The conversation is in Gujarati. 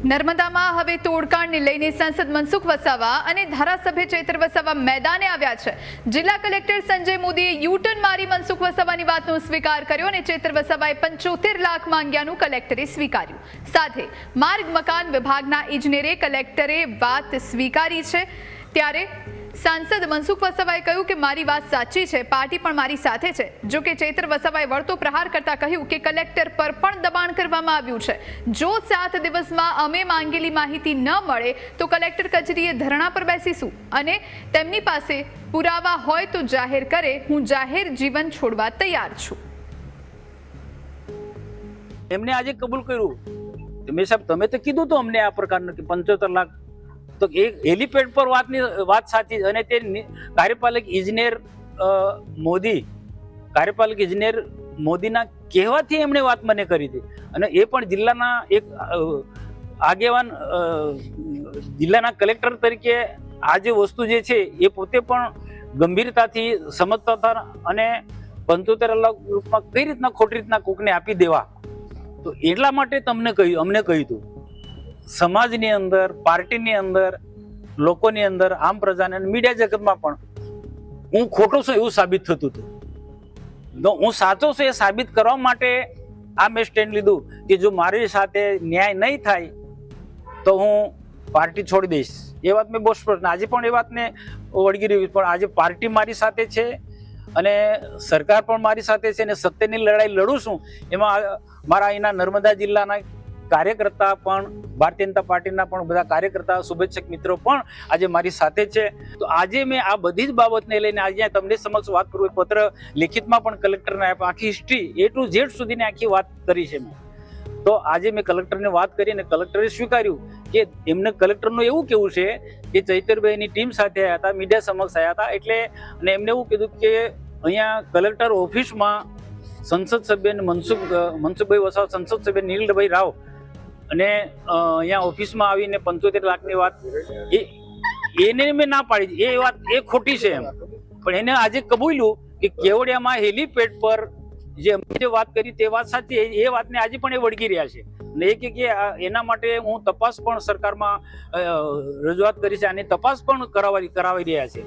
નર્મદામાં હવે તોડકાંડને લઈને સાંસદ મનસુખ વસાવા અને ધારાસભ્ય ચૈત્ર વસાવા મેદાને આવ્યા છે। જિલ્લા કલેક્ટર સંજય મોદીએ યુટર્ન મારી મનસુખ વસાવાની વાતનો સ્વીકાર કર્યો અને ચૈત્ર વસાવાએ 75 લાખ માંગ્યાનું કલેક્ટરે સ્વીકાર્યું। સાથે માર્ગ મકાન વિભાગના ઇજનેરે કલેક્ટરે વાત સ્વીકારી છે। ત્યારે सांसद मनसुख वसावाए कह્યું કે મારી વાત સાચી છે, પાર્ટી પણ મારી સાથે છે। જો કે ચૈત્ર વસાવાએ વળતો પ્રહાર કરતા કહ્યું કે કલેક્ટર પર પણ દબાણ કરવામાં આવ્યું છે। જો 7 દિવસમાં અમે માંગેલી માહિતી ન મળે તો કલેક્ટર કચેરીએ ધરણા પર બેસીશું અને તેમની પાસે પુરાવા હોય તો જાહેર કરે। હું જાહેર જીવન છોડવા તૈયાર છું। એમને આજે કબૂલ કર્યું। તમે સાહેબ તમે તો કીધું તો અમને આ પ્રકારનું કે 75 લાખ तो एक हेलीपेड पर बात साची અને તે કાર્યપાલક ઇજનેર મોદીના કહેવાથી એમણે વાત મને કરી હતી અને એ પણ જિલ્લાના એક આગેવાન જિલ્લાના કલેક્ટર તરીકે આ જે વસ્તુ જે છે એ પોતે પણ ગંભીરતાથી સમજતા હતા અને 75 લાખ રૂપિયા કઈ રીતના ખોટી રીતના કોકને આપી દેવા, તો એટલા માટે તમને કહ્યું અમને કહ્યું હતું સમાજની અંદર, પાર્ટીની અંદર, લોકોની અંદર, આમ પ્રજાને મીડિયા જગતમાં પણ હું ખોટો છું એવું સાબિત થતું હતું। તો હું સાચો છું એ સાબિત કરવા માટે આ મેં સ્ટેન્ડ લીધું કે જો મારી સાથે ન્યાય નહીં થાય તો હું પાર્ટી છોડી દઈશ। એ વાત મેં બહુ સ્પષ્ટ, આજે પણ એ વાતને વળગી રહ્યું, પણ આજે પાર્ટી મારી સાથે છે અને સરકાર પણ મારી સાથે છે અને સત્યની લડાઈ લડું છું। એમાં મારા અહીંના નર્મદા જિલ્લાના કાર્યકર્તા પણ, ભારતીય જનતા પાર્ટીના પણ બધા કાર્યકર્તા, શુભેચ્છક મિત્રો પણ આજે મારી સાથે છે। તો આજે મેં આ બધી જ બાબતને લઈને આજે તમને સમક્ષ વાત કરું, પત્ર લેખિતમાં પણ કલેક્ટરને આપ્યા, આખી હિસ્ટ્રી A to Z સુધીની આખી વાત કરી છે મેં। તો આજે મેં કલેક્ટરને વાત કરી અને કલેક્ટરે સ્વીકાર્યું કે એમને કલેક્ટરનું એવું કેવું છે કે ચૈતરભાઈની ટીમ સાથે આવ્યા હતા, મીડિયા સમક્ષ આવ્યા હતા, એટલે અને એમને એવું કીધું કે અહીંયા કલેક્ટર ઓફિસમાં સંસદ સભ્ય મનસુખભાઈ વસાવા, સંસદ સભ્ય નીલભાઈ રાવ અને અહીંયા ઓફિસમાં આવીને 75 લાખની વાત એને મેં ના પાડી, એ વાત એ ખોટી છે એમ, પણ એને આજે કબૂલ્યું કે કેવડિયામાં હેલીપેડ પર જે વાત કરી તે વાત સાચી, એ વાતને આજે પણ એ વળગી રહ્યા છે અને એ કે એના માટે હું તપાસ પણ સરકારમાં રજૂઆત કરી છે અને તપાસ પણ કરાવી રહ્યા છે।